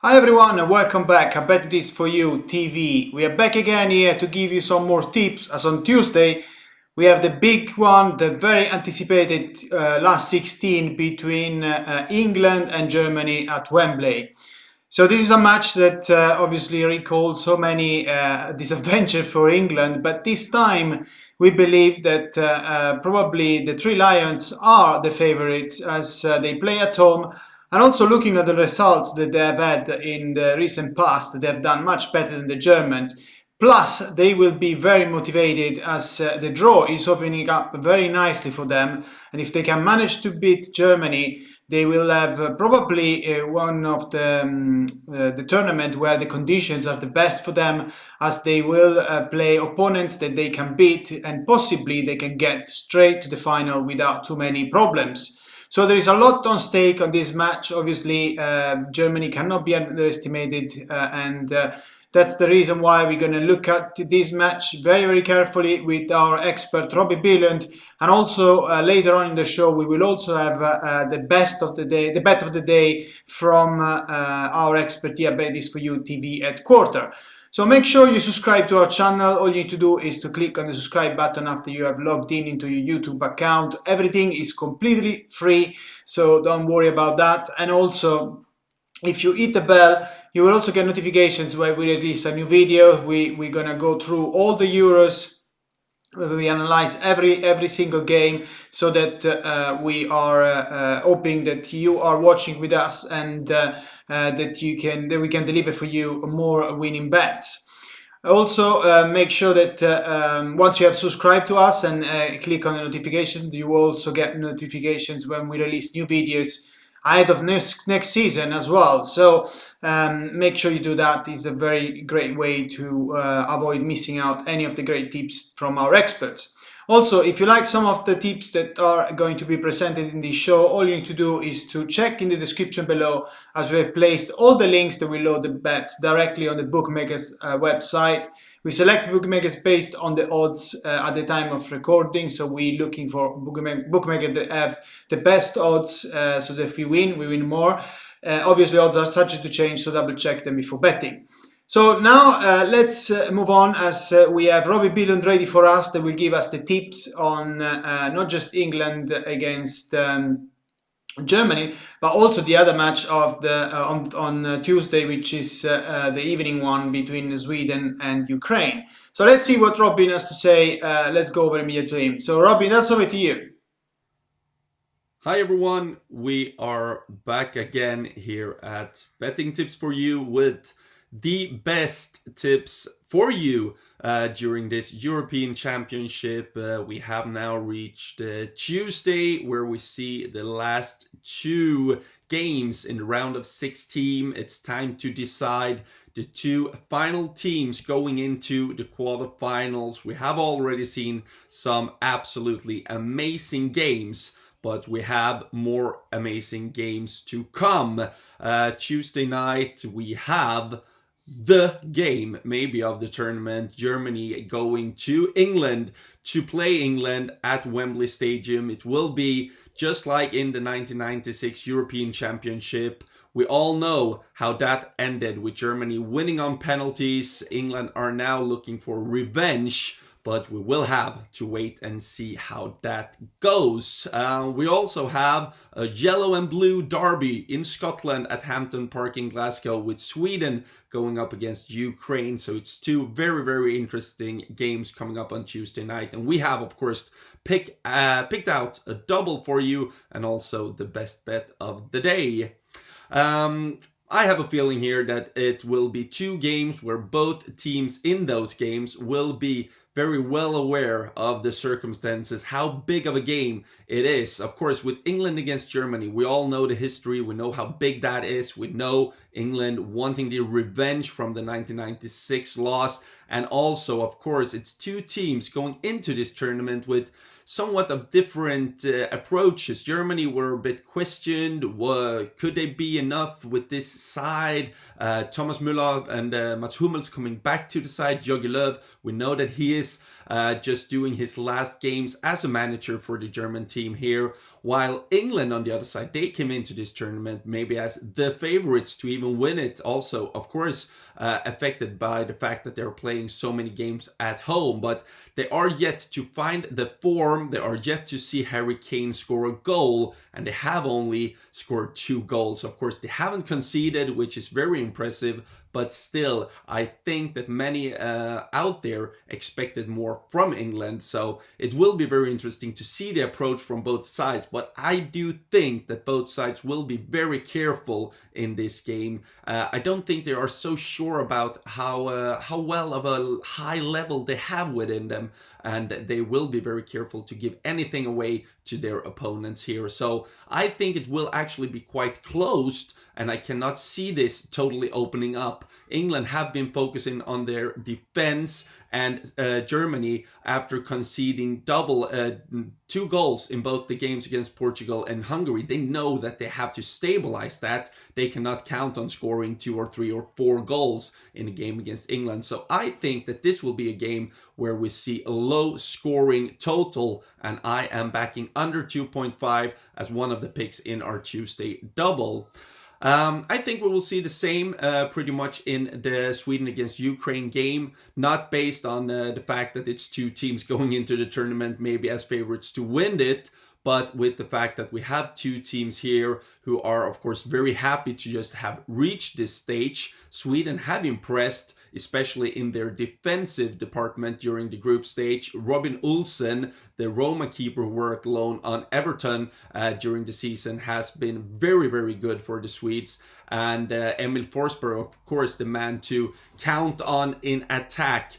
Hi everyone and welcome back. I bet this for you TV. We are back again here to give you some more tips. As on Tuesday, we have the big one, the very anticipated last 16 between England and Germany at Wembley. So this is a match that obviously recalls so many disaventures for England, but this time we believe that probably the Three Lions are the favourites as they play at home. And also looking at the results that they have had in the recent past, they have done much better than the Germans. Plus, they will be very motivated as the draw is opening up very nicely for them. And if they can manage to beat Germany, they will have probably one of the tournament where the conditions are the best for them, as they will play opponents that they can beat, and possibly they can get straight to the final without too many problems. So there is a lot on stake on this match. Obviously, Germany cannot be underestimated, and that's the reason why we're going to look at this match very, very carefully with our expert Robbie Billund. And also later on in the show, we will also have the best of the day, the bet of the day from our expert here, Bet This For You TV headquarters. So make sure you subscribe to our channel. All you need to do is to click on the subscribe button after you have logged in into your YouTube account. Everything is completely free, so don't worry about that. And also, if you hit the bell, you will also get notifications when we release a new video. We're gonna go through all the Euros. We analyze every single game, so that we are hoping that you are watching with us, and that we can deliver for you more winning bets. Also, make sure that once you have subscribed to us and click on the notifications, you will also get notifications when we release new videos ahead of next season as well. So make sure you do that. It's a very great way to avoid missing out any of the great tips from our experts. Also, if you like some of the tips that are going to be presented in this show, all you need to do is to check in the description below, as we have placed all the links that will load the bets directly on the bookmakers website. We select bookmakers based on the odds at the time of recording, so we're looking for bookmakers that have the best odds, so that if we win more. Obviously, odds are subject to change, so double check them before betting. So now let's move on, as we have Robbie Billund ready for us, that will give us the tips on not just England against Germany, but also the other match of the on Tuesday, which is the evening one between Sweden and Ukraine. So let's see what Robin has to say. Let's go over immediately to him. So Robin, that's over to you. Hi everyone, we are back again here at Betting Tips for You with the best tips for you during this European Championship. We have now reached Tuesday, where we see the last two games in the round of 16. It's time to decide the two final teams going into the quarterfinals. We have already seen some absolutely amazing games, but we have more amazing games to come. Tuesday night, we have the game, maybe, of the tournament. Germany going to England to play England at Wembley Stadium. It will be just like in the 1996 European Championship. We all know how that ended, with Germany winning on penalties. England are now looking for revenge, but we will have to wait and see how that goes. We also have a yellow and blue derby in Scotland at Hampton Park in Glasgow, with Sweden going up against Ukraine. So it's two very, very interesting games coming up on Tuesday night. And we have, of course, picked out a double for you, and also the best bet of the day. I have a feeling here that it will be two games where both teams in those games will be very well aware of the circumstances, how big of a game it is. Of course, with England against Germany, we all know the history. We know how big that is. We know England wanting the revenge from the 1996 loss. And also, of course, it's two teams going into this tournament with somewhat of different approaches. Germany were a bit questioned. Could they be enough with this side? Thomas Müller and Mats Hummels coming back to the side. Jogi Löw, we know that he is just doing his last games as a manager for the German team here, while England on the other side, they came into this tournament maybe as the favorites to even win it. Also, of course, affected by the fact that they're playing so many games at home, but they are yet to find the form. They are yet to see Harry Kane score a goal, and they have only scored 2 goals. Of course, they haven't conceded, which is very impressive, but still, I think that many out there expected more from England. So it will be very interesting to see the approach from both sides. But I do think that both sides will be very careful in this game. I don't think they are so sure about how well of a high level they have within them, and they will be very careful to give anything away to their opponents here. So I think it will actually be quite close, and I cannot see this totally opening up. England have been focusing on their defense, and Germany, after conceding 2 goals in both the games against Portugal and Hungary, they know that they have to stabilize that. They cannot count on scoring 2 or 3 or 4 goals in a game against England. So I think that this will be a game where we see a low scoring total, and I am backing under 2.5 as one of the picks in our Tuesday double. I think we will see the same pretty much in the Sweden against Ukraine game, not based on the fact that it's 2 teams going into the tournament maybe as favorites to win it, but with the fact that we have 2 teams here who are, of course, very happy to just have reached this stage. Sweden have impressed, especially in their defensive department during the group stage. Robin Olsen, the Roma keeper who worked loan on Everton during the season, has been very, very good for the Swedes. And Emil Forsberg, of course, the man to count on in attack,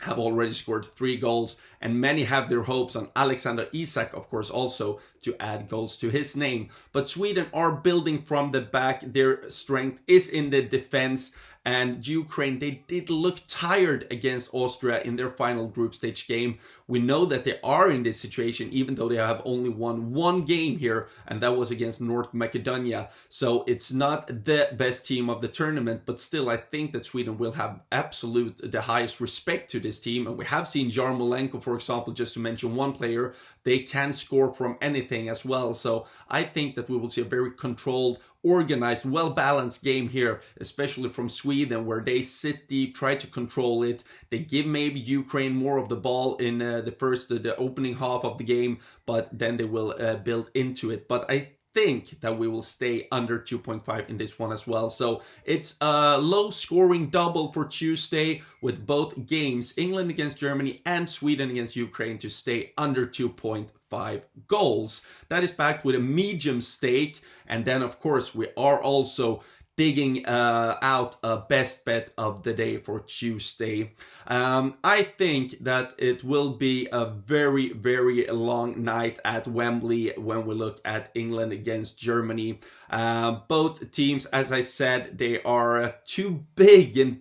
have already scored 3 goals, and many have their hopes on Alexander Isak, of course, also to add goals to his name. But Sweden are building from the back. Their strength is in the defense, and Ukraine, they did look tired against Austria in their final group stage game. We know that they are in this situation, even though they have only won 1 game here, and that was against North Macedonia. So it's not the best team of the tournament, but still, I think that Sweden will have the highest respect to this team. And we have seen Yarmolenko, for example, just to mention one player, they can score from anything as well. So I think that we will see a very controlled, organized, well-balanced game here, especially from Sweden, where they sit deep, try to control it. They give maybe Ukraine more of the ball in the opening half of the game, but then they will build into it. But I think that we will stay under 2.5 in this one as well. So it's a low scoring double for Tuesday with both games, England against Germany and Sweden against Ukraine, to stay under 2.5 goals. That is backed with a medium stake. And then, of course, we are also digging out a best bet of the day for Tuesday. I think that it will be a very, very long night at Wembley when we look at England against Germany. Both teams, as I said, they are too big and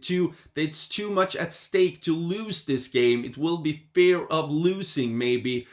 it's too much at stake to lose this game. It will be fear of losing, maybe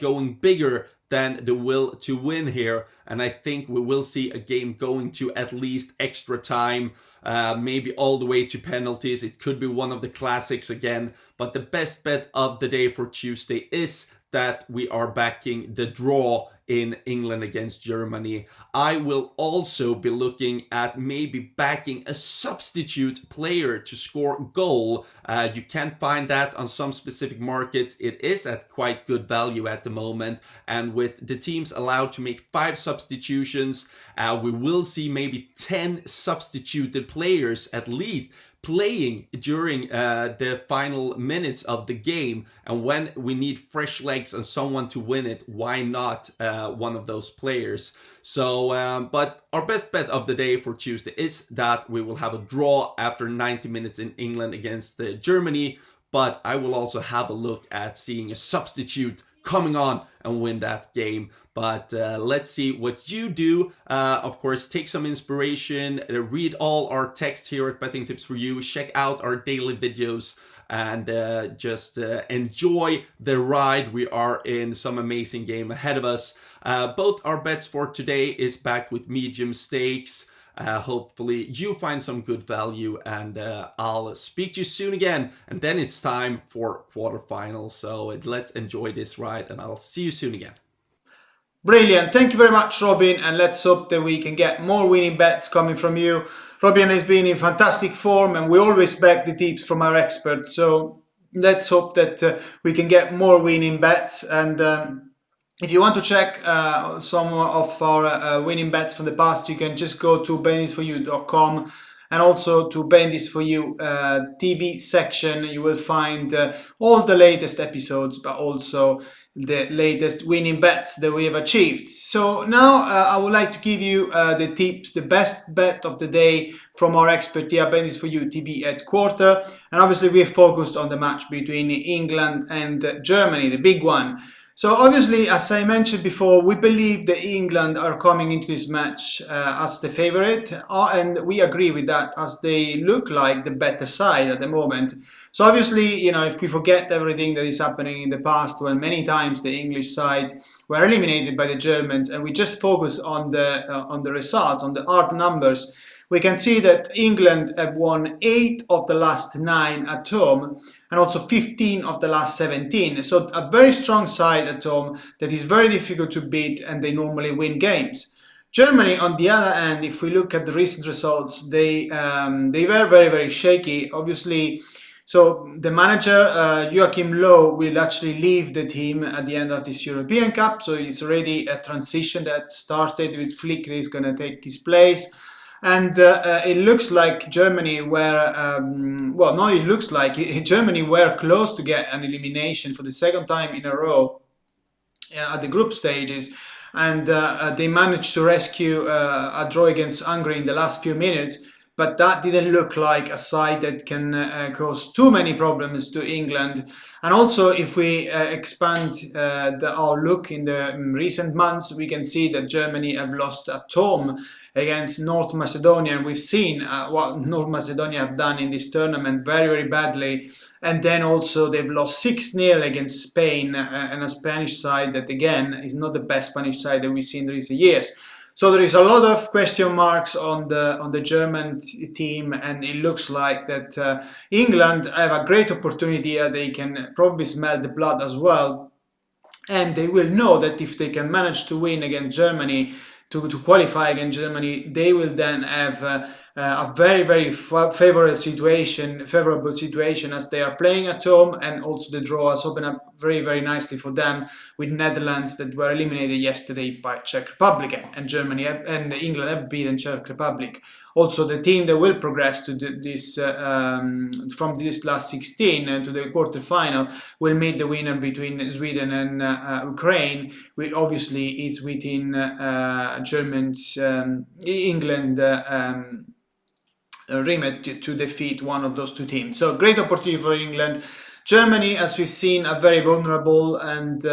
going bigger than the will to win here. And I think we will see a game going to at least extra time, maybe all the way to penalties. It could be one of the classics again. But the best bet of the day for Tuesday is that we are backing the draw in England against Germany. I will also be looking at maybe backing a substitute player to score goal. You can find that on some specific markets. It is at quite good value at the moment. And with the teams allowed to make 5 substitutions, we will see maybe 10 substituted players at least playing during the final minutes of the game. And when we need fresh legs and someone to win it, why not one of those players? So, but our best bet of the day for Tuesday is that we will have a draw after 90 minutes in England against Germany. But I will also have a look at seeing a substitute coming on and win that game. But let's see what you do. Of course, take some inspiration, read all our text here at Betting Tips for You, check out our daily videos, and just enjoy the ride. We are in some amazing game ahead of us. Both our bets for today is backed with medium stakes. Hopefully you find some good value, and I'll speak to you soon again. And then it's time for quarterfinals. So let's enjoy this ride, and I'll see you soon again. Brilliant. Thank you very much, Robin. And let's hope that we can get more winning bets coming from you. Robin has been in fantastic form, and we always back the tips from our experts. So let's hope that we can get more winning bets. And if you want to check some of our winning bets from the past, you can just go to bettisforyou.com, and also to BeGambleAware TV section. You will find all the latest episodes, but also the latest winning bets that we have achieved. So now I would like to give you the tips, the best bet of the day from our expert here, BeGambleAware TV headquarters. And obviously we focused on the match between England and Germany, the big one. So obviously, as I mentioned before, we believe that England are coming into this match as the favorite, and we agree with that, as they look like the better side at the moment. So obviously, you know, if we forget everything that is happening in the past, when many times the English side were eliminated by the Germans, and we just focus on the results, on the hard numbers, we can see that England have won 8 of the last 9 at home, and also 15 of the last 17. So a very strong side at home that is very difficult to beat, and they normally win games. Germany, on the other hand, if we look at the recent results, they were very, very shaky. Obviously, so the manager, Joachim Löw, will actually leave the team at the end of this European Cup. So it's already a transition that started with Flick that is going to take his place. And it looks like Germany were, well, no, it looks like Germany were close to get an elimination for the second time in a row at the group stages. And they managed to rescue a draw against Hungary in the last few minutes. But that didn't look like a side that can cause too many problems to England. And also, if we expand our look in the recent months, we can see that Germany have lost at home against North Macedonia. And we've seen what North Macedonia have done in this tournament very, very badly. And then also they've lost 6-0 against Spain, and a Spanish side that, again, is not the best Spanish side that we've seen in recent years. So there is a lot of question marks on the German team, and it looks like that England have a great opportunity here. They can probably smell the blood as well, and they will know that if they can manage to win against Germany, to qualify against Germany, they will then have a very, very favorable situation as they are playing at home, and also the draw has opened up very, very nicely for them with Netherlands that were eliminated yesterday by Czech Republic, and Germany and England have beaten Czech Republic. Also, the team that will progress to this from this last 16 to the quarterfinal will meet the winner between Sweden and Ukraine, which obviously is within England remit to defeat one of those two teams. So great opportunity for England. Germany, as we've seen, are very vulnerable, and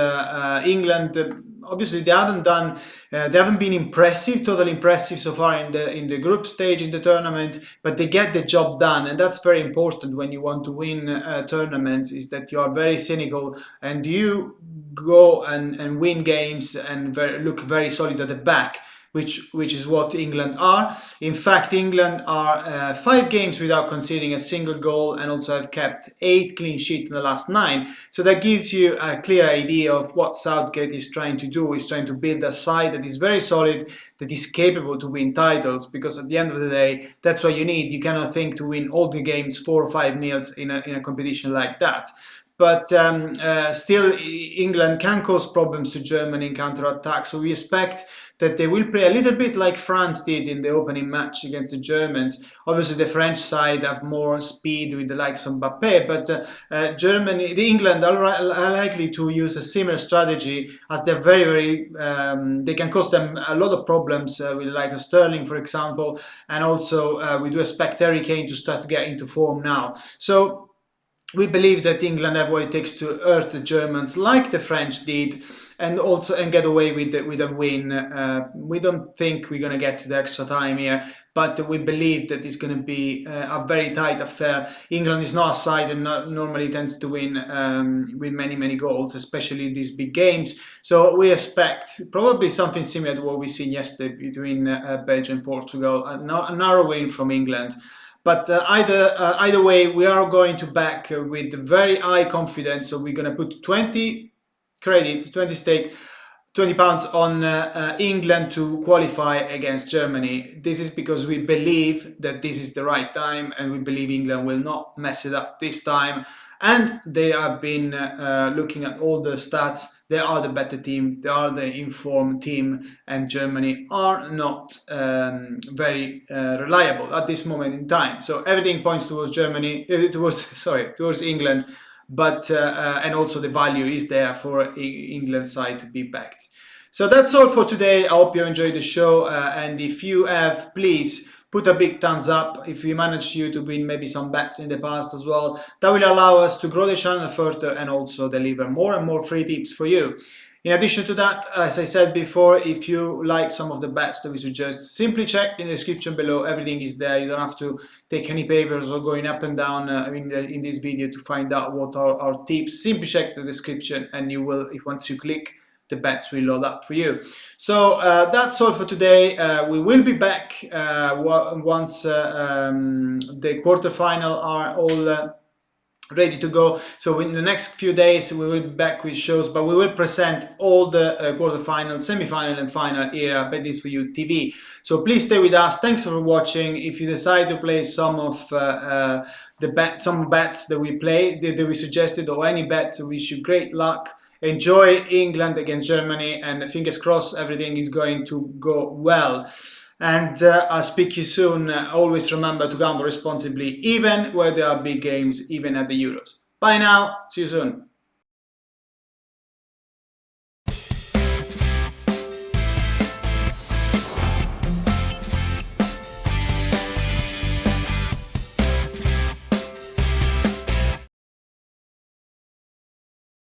England, obviously, they haven't been totally impressive so far in the group stage in the tournament, but they get the job done, and that's very important when you want to win tournaments. Is that you are very cynical and you go and win games and look very solid at the back. Which is what England are. In fact, England are 5 games without conceding a single goal, and also have kept 8 clean sheets in the last 9. So that gives you a clear idea of what Southgate is trying to do. He's trying to build a side that is very solid, that is capable to win titles, because at the end of the day, that's what you need. You cannot think to win all the games 4 or 5-0 in a competition like that. But still, England can cause problems to Germany in counter-attack. So we expect that they will play a little bit like France did in the opening match against the Germans. Obviously, the French side have more speed with the likes of Mbappé, but England are likely to use a similar strategy, as they're very, very. They can cause them a lot of problems with the like of Sterling, for example, and also we do expect Harry Kane to start to get into form now. So we believe that England have what it takes to hurt the Germans, like the French did, and get away with a win. We don't think we're going to get to the extra time here, but we believe that it's going to be a very tight affair. England is not a side that normally tends to win with many goals, especially in these big games. So we expect probably something similar to what we seen yesterday between Belgium and Portugal. A narrow win from England. But either way, we are going to back with very high confidence. So we're going to put 20 credits, 20 stake, £20 on England to qualify against Germany. This is because we believe that this is the right time, and we believe England will not mess it up this time. And they have been looking at all the stats. They are the better team. They are the informed team, and Germany are not very reliable at this moment in time. So everything points towards Germany, towards England. But and also the value is there for England side to be backed. So that's all for today. I hope you enjoyed the show, and if you have, please put a big thumbs up if we managed you to win maybe some bets in the past as well. That will allow us to grow the channel further and also deliver more and more free tips for you. In addition to that, as I said before, if you like some of the bets that we suggest, simply check in the description below. Everything is there. You don't have to take any papers or going up and down in this video to find out what are our tips. Simply check the description, and you will, if once you click, the bets will load up for you. So that's all for today. We will be back once the quarterfinal are all ready to go. So in the next few days we will be back with shows, but we will present all the quarterfinal, semi-final and final here at Bet This For You TV. So please stay with us. Thanks for watching. If you decide to play some of some bets that we play, that we suggested, or any bets, we wish you great luck. Enjoy England against Germany, and fingers crossed everything is going to go well. And I'll speak to you soon. Always remember to gamble responsibly, even where there are big games, even at the Euros. Bye now. See you soon.